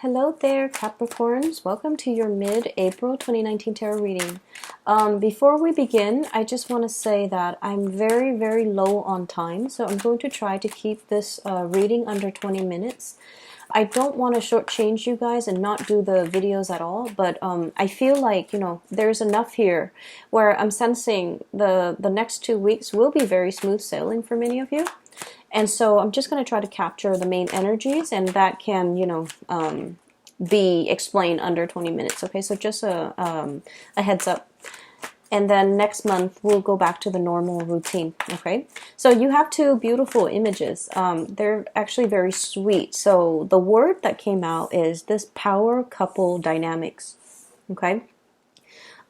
Hello there, Capricorns. Welcome to your mid-April 2019 tarot reading. Before we begin, I just want to say that I'm very, very low on time, so I'm going to try to keep this reading under 20 minutes. I don't want to shortchange you guys and not do the videos at all, but I feel like, there's enough here where I'm sensing the next 2 weeks will be very smooth sailing for many of you. And so I'm just going to try to capture the main energies, and that can, be explained under 20 minutes. Okay, so just a heads up. And then next month, we'll go back to the normal routine. Okay, so you have two beautiful images. They're actually very sweet. So the word that came out is this power couple dynamics. Okay.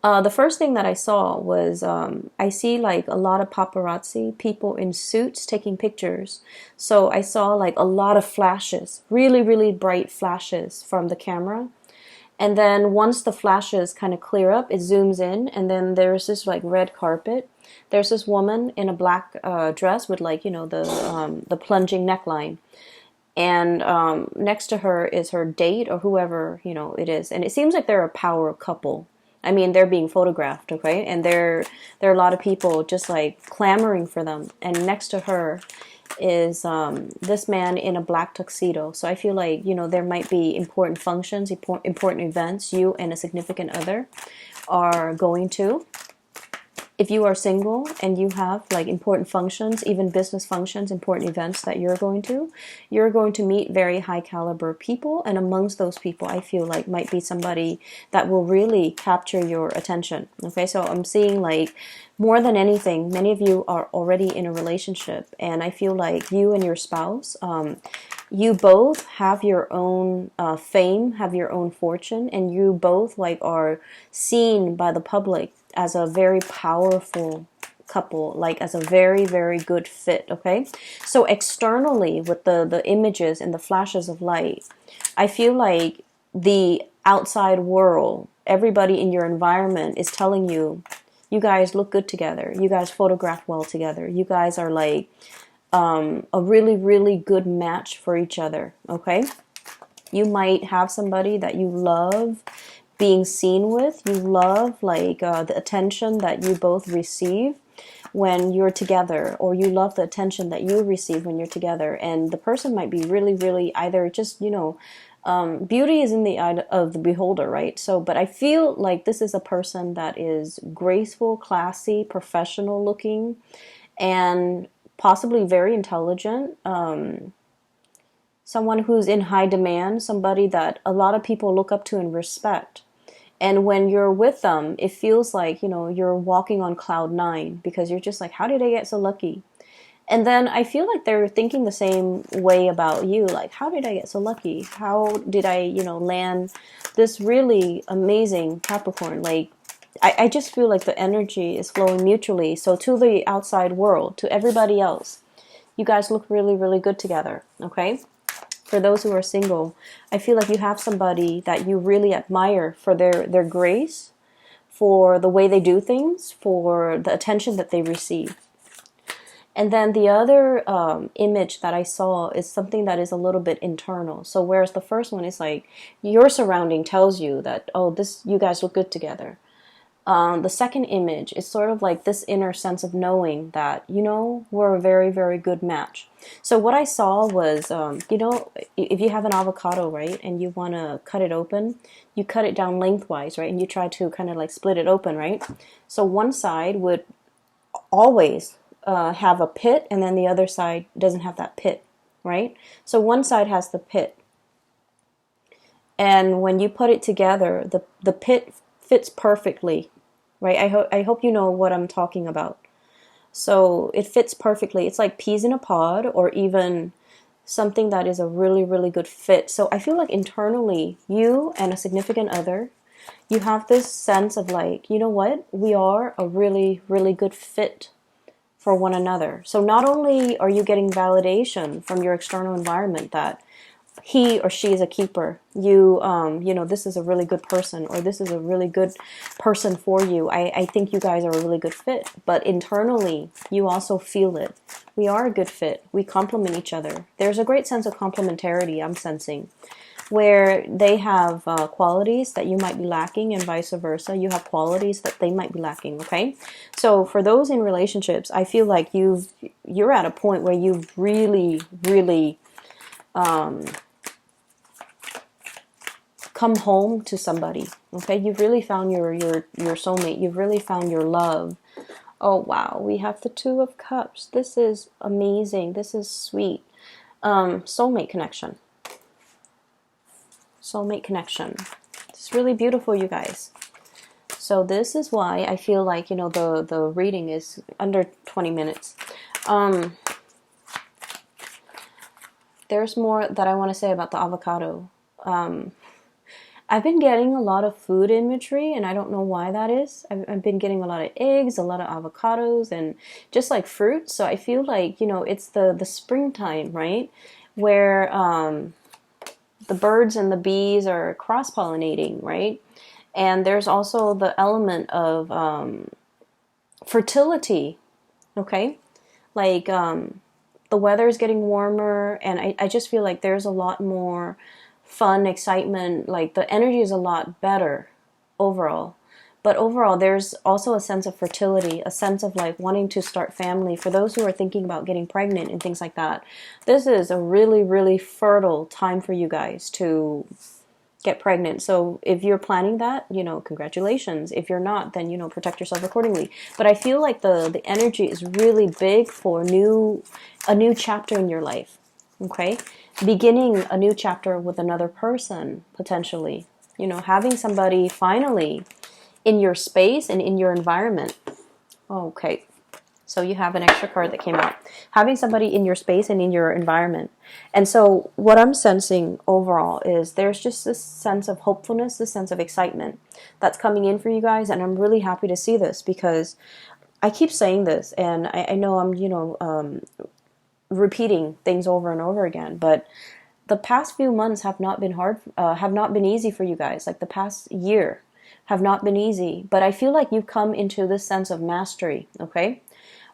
The first thing that I saw was I see like a lot of paparazzi, people in suits taking pictures. So I saw like a lot of flashes, really, really bright flashes from the camera. And then once the flashes kind of clear up, it zooms in, and then there's this like red carpet. There's this woman in a black dress with like, the plunging neckline. And next to her is her date or whoever, it is. And it seems like they're a power couple. I mean, they're being photographed, okay? And there are a lot of people just like clamoring for them. And next to her is this man in a black tuxedo. So I feel like, there might be important functions, important events you and a significant other are going to. If you are single and you have like important functions, even business functions, important events that you're going to meet very high caliber people. And amongst those people, I feel like might be somebody that will really capture your attention. Okay, so I'm seeing like more than anything, many of you are already in a relationship, and I feel like you and your spouse, you both have your own fame, have your own fortune, and you both like are seen by the public as a very powerful couple, like as a very, very good fit. Okay, so externally with the images and the flashes of light, I feel like the outside world, everybody in your environment is telling you, you guys look good together, you guys photograph well together, you guys are like a really, really good match for each other. Okay, you might have somebody that you love being seen with. You love like the attention that you both receive when you're together, or you love the attention that you receive when you're together. And the person might be really, really either just, beauty is in the eye of the beholder, right? So, but I feel like this is a person that is graceful, classy, professional looking, and possibly very intelligent. Someone who's in high demand, somebody that a lot of people look up to and respect. And when you're with them, it feels like, you're walking on cloud nine, because you're just like, how did I get so lucky? And then I feel like they're thinking the same way about you. Like, how did I get so lucky? How did I, land this really amazing Capricorn? Like, I just feel like the energy is flowing mutually. So to the outside world, to everybody else, you guys look really, really good together. Okay. For those who are single, I feel like you have somebody that you really admire for their grace, for the way they do things, for the attention that they receive. And then the other image that I saw is something that is a little bit internal. So whereas the first one is like your surrounding tells you that, oh, you guys look good together. The second image is sort of like this inner sense of knowing that, we're a very, very good match. So what I saw was, if you have an avocado, right, and you want to cut it open, you cut it down lengthwise, right, and you try to kind of like split it open, right? So one side would always have a pit, and then the other side doesn't have that pit, right? So one side has the pit. And when you put it together, the pit fits perfectly, right? I hope you know what I'm talking about. So it fits perfectly. It's like peas in a pod, or even something that is a really, really good fit. So I feel like internally, you and a significant other, you have this sense of like, you know what? We are a really, really good fit for one another. So not only are you getting validation from your external environment that he or she is a keeper, this is a really good person, or this is a really good person for you. I think you guys are a really good fit. But internally, you also feel it. We are a good fit. We complement each other. There's a great sense of complementarity I'm sensing. where they have qualities that you might be lacking and vice versa. You have qualities that they might be lacking, okay? So for those in relationships, I feel like you're at a point where you've really, really come home to somebody, okay? You've really found your soulmate. You've really found your love. Oh, wow. We have the Two of Cups. This is amazing. This is sweet. Soulmate connection. Soulmate connection. It's really beautiful, you guys. So this is why I feel like, you know, the reading is under 20 minutes. There's more that I want to say about the avocado. I've been getting a lot of food imagery, and I don't know why that is. I've been getting a lot of eggs, a lot of avocados, and just like fruit. So I feel like, you know, it's the springtime, right? Where the birds and the bees are cross-pollinating, right? And there's also the element of fertility, okay? Like the weather is getting warmer, and I just feel like there's a lot more fun, excitement, like the energy is a lot better overall. But overall, there's also a sense of fertility, a sense of like wanting to start family. For those who are thinking about getting pregnant and things like that, this is a really, really fertile time for you guys to get pregnant. So if you're planning that, you know, congratulations. If you're not, then, you know, protect yourself accordingly. But I feel like the energy is really big for a new chapter in your life, okay? Beginning a new chapter with another person, potentially. You know, having somebody finally in your space and in your environment. Okay, so you have an extra card that came out. Having somebody in your space and in your environment. And so what I'm sensing overall is there's just this sense of hopefulness, this sense of excitement that's coming in for you guys. And I'm really happy to see this because I keep saying this, and I know I'm, you know, repeating things over and over again, but the past few months have not been have not been easy for you guys. Like the past year have not been easy, but I feel like you've come into this sense of mastery, okay?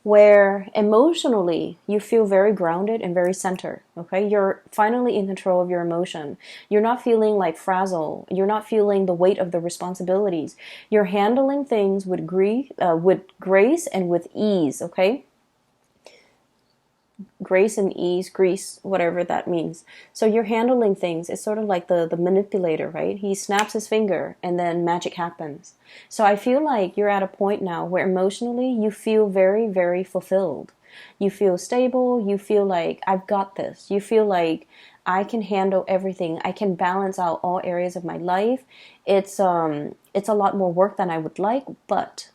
Where emotionally you feel very grounded and very centered, okay? You're finally in control of your emotion. You're not feeling like frazzled. You're not feeling the weight of the responsibilities. You're handling things with grace and with ease, okay? Grace and ease, grease, whatever that means. So you're handling things. It's sort of like the manipulator, right? He snaps his finger and then magic happens. So I feel like you're at a point now where emotionally you feel very, very fulfilled. You feel stable. You feel like I've got this. You feel like I can handle everything. I can balance out all areas of my life. It's a lot more work than I would like, but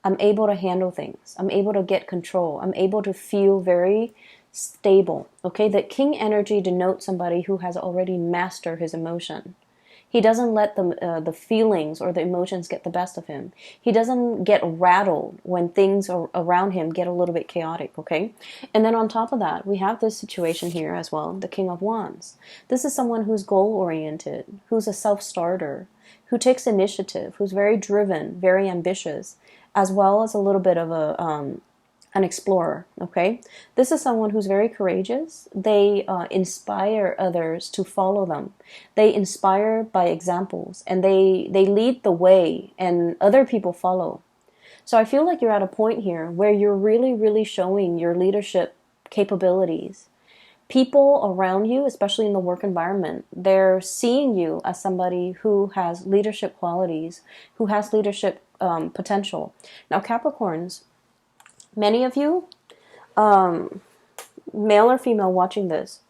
I'm able to handle things. I'm able to get control. I'm able to feel very stable. Okay, that king energy denotes somebody who has already mastered his emotion. He doesn't let the feelings or the emotions get the best of him. He doesn't get rattled when things around him get a little bit chaotic, okay? And then on top of that, we have this situation here as well, the King of Wands. This is someone who's goal-oriented, who's a self-starter, who takes initiative, who's very driven, very ambitious, as well as a little bit of an explorer, okay? This is someone who's very courageous. They inspire others to follow them. They inspire by examples, and they lead the way, and other people follow. So I feel like you're at a point here where you're really, really showing your leadership capabilities. People around you, especially in the work environment, they're seeing you as somebody who has leadership qualities, who has leadership potential. Now, Capricorns, many of you, male or female watching this,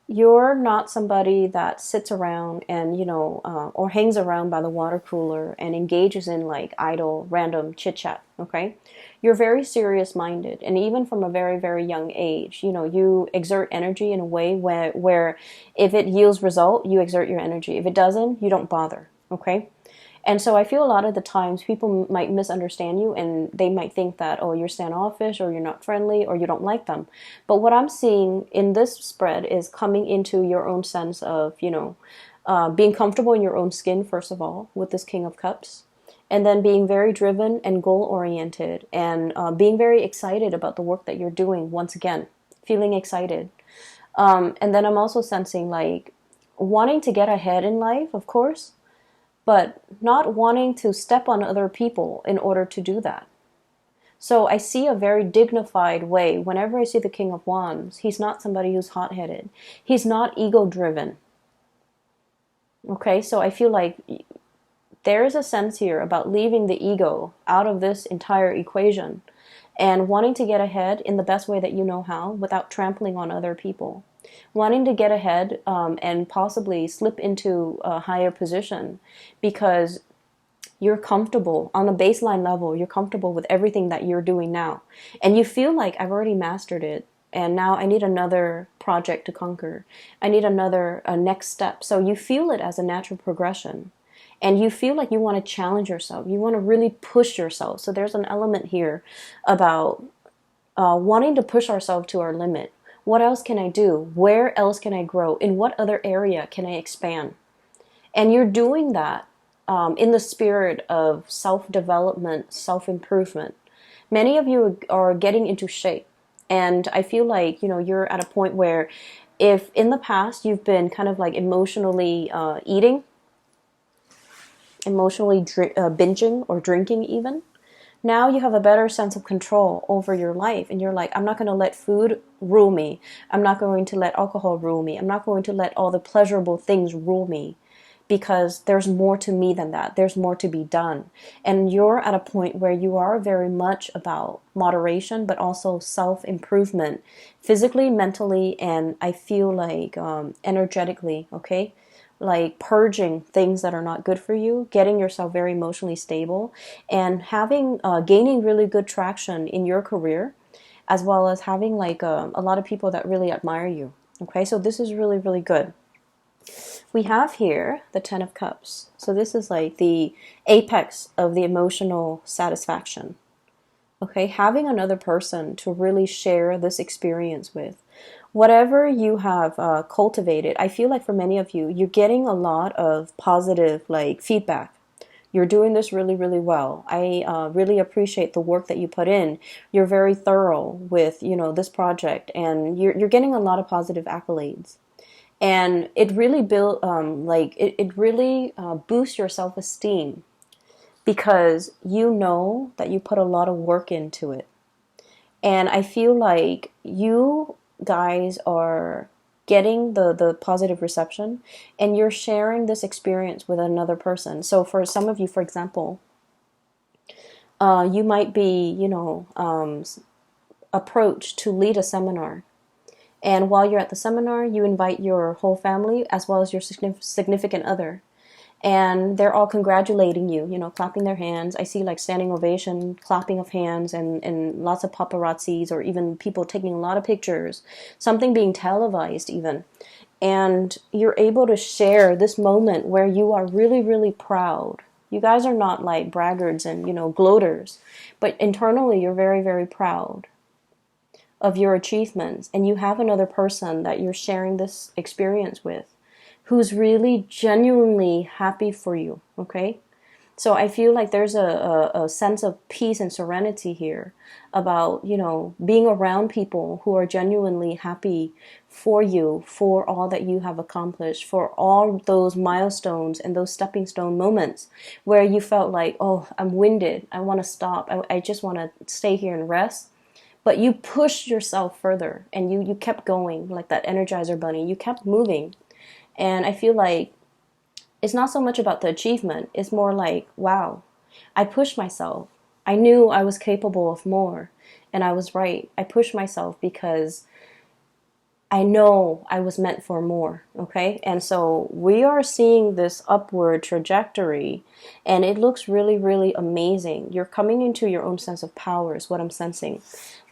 you're not somebody that sits around and, you know, or hangs around by the water cooler and engages in like idle, random chit-chat, okay? You're very serious-minded, and even from a very, very young age, you know, you exert energy in a way where if it yields result, you exert your energy. If it doesn't, you don't bother, okay? And so I feel a lot of the times people might misunderstand you, and they might think that, oh, you're standoffish, or you're not friendly, or you don't like them. But what I'm seeing in this spread is coming into your own sense of, you know, being comfortable in your own skin, first of all, with this King of Cups. And then being very driven and goal-oriented, and being very excited about the work that you're doing, once again, feeling excited. And then I'm also sensing like, wanting to get ahead in life, of course, but not wanting to step on other people in order to do that. So I see a very dignified way. Whenever I see the King of Wands, he's not somebody who's hot-headed. He's not ego-driven. Okay, so I feel like there is a sense here about leaving the ego out of this entire equation and wanting to get ahead in the best way that you know how without trampling on other people. Wanting to get ahead and possibly slip into a higher position because you're comfortable on a baseline level. You're comfortable with everything that you're doing now. And you feel like I've already mastered it. And now I need another project to conquer. I need another next step. So you feel it as a natural progression. And you feel like you want to challenge yourself. You want to really push yourself. So there's an element here about wanting to push ourselves to our limit. What else can I do? Where else can I grow? In what other area can I expand? And you're doing that in the spirit of self-development, self-improvement. Many of you are getting into shape. And I feel like, you're at a point where if in the past you've been kind of like emotionally eating, emotionally binging or drinking even, now you have a better sense of control over your life. And you're like, I'm not going to let food rule me. I'm not going to let alcohol rule me. I'm not going to let all the pleasurable things rule me. Because there's more to me than that. There's more to be done. And you're at a point where you are very much about moderation, but also self-improvement, physically, mentally, and I feel like energetically, okay? Like purging things that are not good for you, getting yourself very emotionally stable, and gaining really good traction in your career, as well as having like a lot of people that really admire you. Okay, so this is really, really good. We have here the Ten of Cups. So this is like the apex of the emotional satisfaction. Okay, having another person to really share this experience with. Whatever you have cultivated, I feel like for many of you, you're getting a lot of positive like feedback. You're doing this really, really well. I really appreciate the work that you put in. You're very thorough with, this project, and you're getting a lot of positive accolades. And it really it really boosts your self-esteem because you know that you put a lot of work into it. And I feel like you guys are getting the positive reception and you're sharing this experience with another person. So for some of you, for example, you might be, approached to lead a seminar. And while you're at the seminar, you invite your whole family as well as your significant other. And they're all congratulating you, clapping their hands. I see like standing ovation, clapping of hands, and lots of paparazzis or even people taking a lot of pictures, something being televised even. And you're able to share this moment where you are really, really proud. You guys are not like braggarts and, gloaters, but internally you're very, very proud of your achievements, and you have another person that you're sharing this experience with who's really genuinely happy for you, okay? So I feel like there's a sense of peace and serenity here about, being around people who are genuinely happy for you, for all that you have accomplished, for all those milestones and those stepping stone moments where you felt like, oh, I'm winded, I want to stop, I just want to stay here and rest. But you pushed yourself further and you kept going like that Energizer bunny. You kept moving. And I feel like it's not so much about the achievement. It's more like, wow, I pushed myself. I knew I was capable of more. And I was right. I pushed myself because I know I was meant for more, okay? And so we are seeing this upward trajectory, and it looks really, really amazing. You're coming into your own sense of power is what I'm sensing.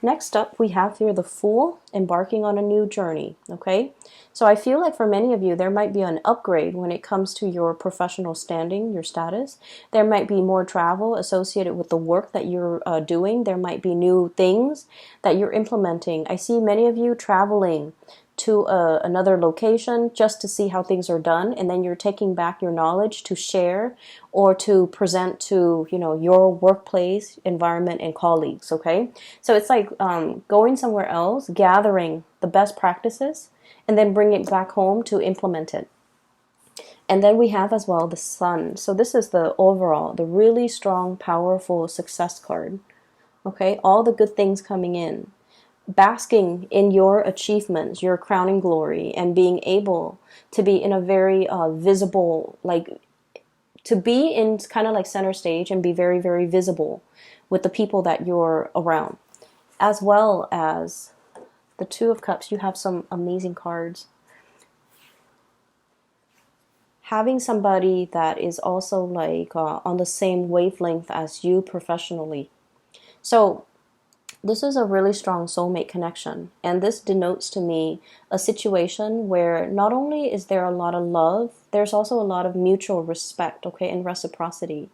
Next up, we have here the Fool, embarking on a new journey, okay? So I feel like for many of you, there might be an upgrade when it comes to your professional standing, your status. There might be more travel associated with the work that you're doing. There might be new things that you're implementing. I see many of you traveling to another location just to see how things are done, and then you're taking back your knowledge to share or to present to your workplace environment and colleagues. Okay, so it's like going somewhere else, gathering the best practices, and then bring it back home to implement it. And then we have as well the Sun. So this is the overall, the really strong, powerful success card. Okay, all the good things coming in, basking in your achievements, your crowning glory, and being able to be in a very visible, like to be in kind of like center stage and be very, very visible with the people that you're around. As well as the Two of Cups, you have some amazing cards. Having somebody that is also like on the same wavelength as you professionally. So this is a really strong soulmate connection, and this denotes to me a situation where not only is there a lot of love, there's also a lot of mutual respect, okay, and reciprocity.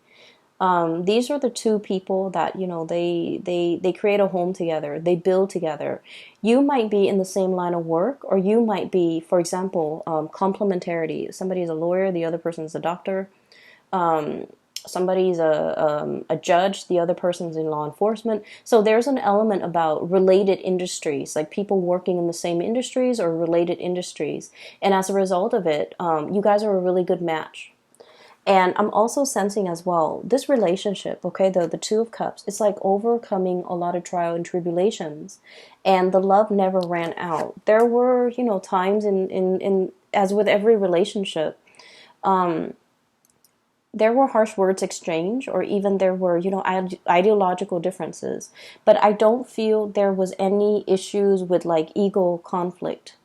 These are the two people that, you know, they create a home together, they build together. You might be in the same line of work, or you might be, for example, complementarity. Somebody is a lawyer, the other person is a doctor. Somebody's a judge, the other person's in law enforcement. So there's an element about related industries, like people working in the same industries or related industries. And as a result of it, you guys are a really good match. And I'm also sensing as well, this relationship, okay, the Two of Cups, it's like overcoming a lot of trial and tribulations. And the love never ran out. There were, you know, times in as with every relationship, there were harsh words exchanged, or even there were, you know, ideological differences. But I don't feel there was any issues with like ego conflict.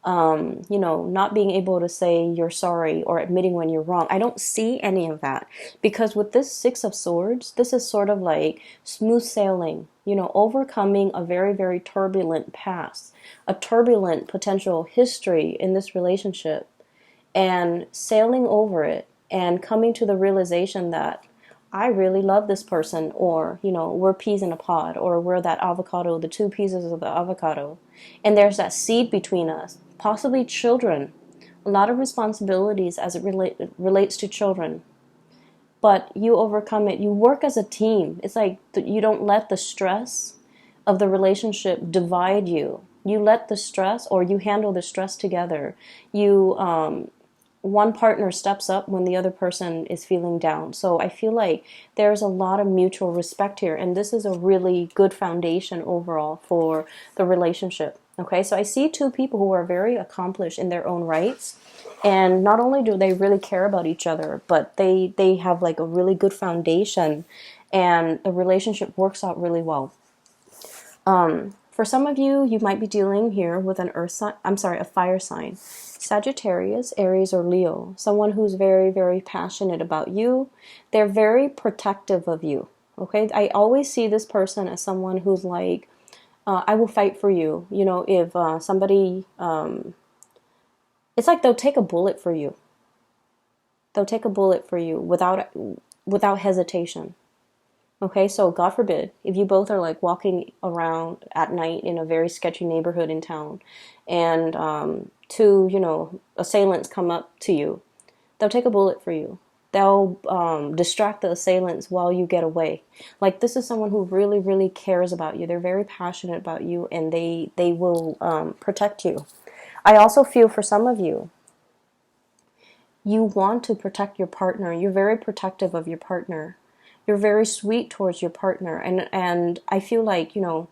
You know, not being able to say you're sorry or admitting when you're wrong. I don't see any of that, because with this Six of Swords, this is sort of like smooth sailing, you know, overcoming a very, very turbulent past, a turbulent potential history in this relationship, and sailing over it and coming to the realization that I really love this person, or, you know, we're peas in a pod, or we're that avocado, the two pieces of the avocado. And there's that seed between us, possibly children, a lot of responsibilities as it relates to children. But you overcome it. You work as a team. It's like you don't let the stress of the relationship divide you. You let the stress, or you handle the stress together. You, one partner steps up when the other person is feeling down. So I feel like there's a lot of mutual respect here, and this is a really good foundation overall for the relationship. Okay, so I see two people who are very accomplished in their own rights, and not only do they really care about each other, but they have like a really good foundation, and the relationship works out really well. For some of you, you might be dealing here with an earth sign, a fire sign. Sagittarius, Aries, or Leo. Someone who's very, very passionate about you. They're very protective of you. Okay, I always see this person as someone who's like, I will fight for you. You know, if somebody, it's like they'll take a bullet for you. They'll take a bullet for you without hesitation. Okay, so God forbid, if you both are like walking around at night in a very sketchy neighborhood in town, and two, you know, assailants come up to you, they'll take a bullet for you. They'll distract the assailants while you get away. Like, this is someone who really, really cares about you. They're very passionate about you, and they will protect you. I also feel for some of you, you want to protect your partner. You're very protective of your partner. You're very sweet towards your partner. And I feel like, you know,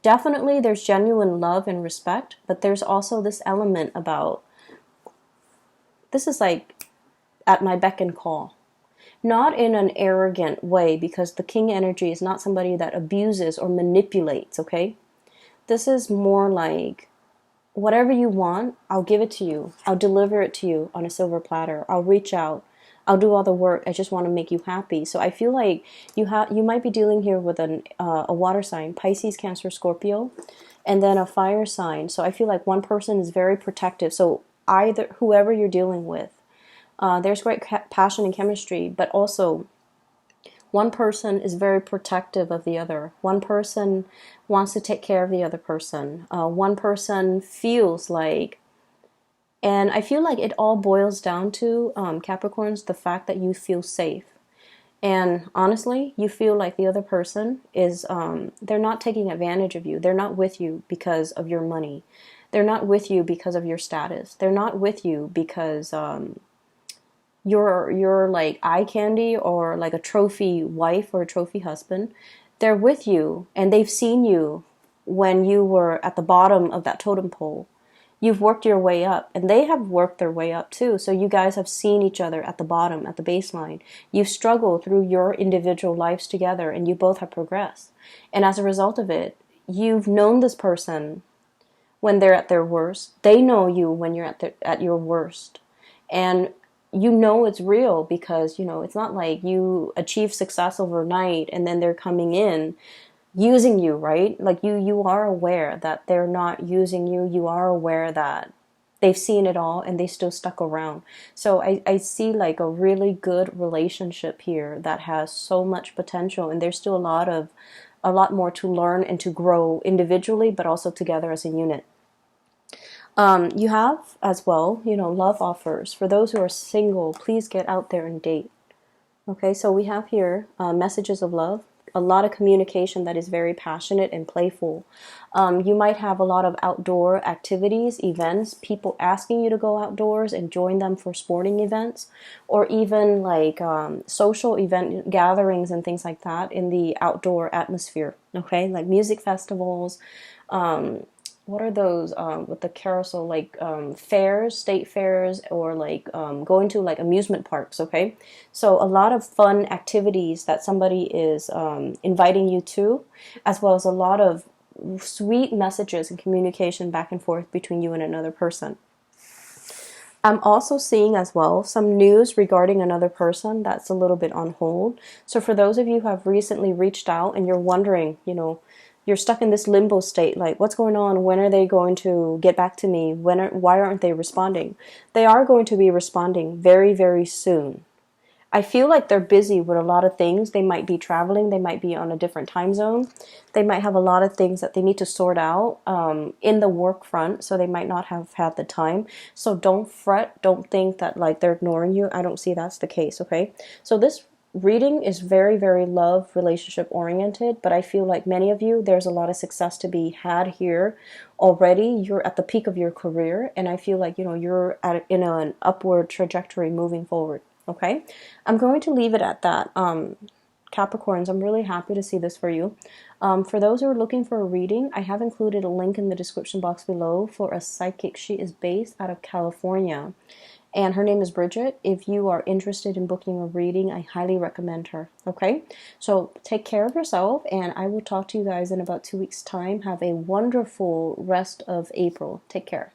definitely there's genuine love and respect, but there's also this element about, this is like at my beck and call. Not in an arrogant way, because the king energy is not somebody that abuses or manipulates, okay? This is more like, whatever you want, I'll give it to you. I'll deliver it to you on a silver platter. I'll reach out. I'll do all the work. I just want to make you happy. So I feel like you might be dealing here with a water sign, Pisces, Cancer, Scorpio, and then a fire sign. So I feel like one person is very protective. So either whoever you're dealing with, there's great passion and chemistry, but also one person is very protective of the other. One person wants to take care of the other person. One person feels like, and I feel like it all boils down to, Capricorns, the fact that you feel safe. And honestly, you feel like the other person is, they're not taking advantage of you. They're not with you because of your money. They're not with you because of your status. They're not with you because your like eye candy or like a trophy wife or a trophy husband. They're with you and they've seen you when you were at the bottom of that totem pole. You've worked your way up and they have worked their way up too. So you guys have seen each other at the bottom, at the baseline. You've struggled through your individual lives together and you both have progressed. And as a result of it, you've known this person when they're at their worst. They know you when you're at your worst. And you know it's real because, it's not like you achieve success overnight and then they're coming in using you, right? Like you are aware that they're not using you. You are aware that they've seen it all and they still stuck around. So I see like a really good relationship here that has so much potential, and there's still a lot more to learn and to grow individually, but also together as a unit. You have as well, love offers. For those who are single, please get out there and date. Okay, so we have here messages of love, a lot of communication that is very passionate and playful. You might have a lot of outdoor activities, events, people asking you to go outdoors and join them for sporting events, or even like social event gatherings and things like that in the outdoor atmosphere. Okay, like music festivals. What are those with the carousel, like fairs, state fairs, or like going to like amusement parks. Okay, so a lot of fun activities that somebody is inviting you to, as well as a lot of sweet messages and communication back and forth between you and another person. I'm also seeing as well some news regarding another person that's a little bit on hold. So for those of you who have recently reached out and you're wondering, you're stuck in this limbo state, like what's going on? When are they going to get back to me? Why aren't they responding? They are going to be responding very, very soon. I feel like they're busy with a lot of things. They might be traveling. They might be on a different time zone. They might have a lot of things that they need to sort out in the work front, so they might not have had the time. So don't fret. Don't think that like they're ignoring you. I don't see that's the case, okay? So this reading is very, very love relationship oriented, but I feel like many of you, there's a lot of success to be had here already. You're at the peak of your career, and I feel like, you're in an upward trajectory moving forward. Okay, I'm going to leave it at that. Capricorns, I'm really happy to see this for you. For those who are looking for a reading, I have included a link in the description box below for a psychic. She is based out of California, and her name is Bridget. If you are interested in booking a reading, I highly recommend her. Okay, so take care of yourself, and I will talk to you guys in about 2 weeks' time. Have a wonderful rest of April. Take care.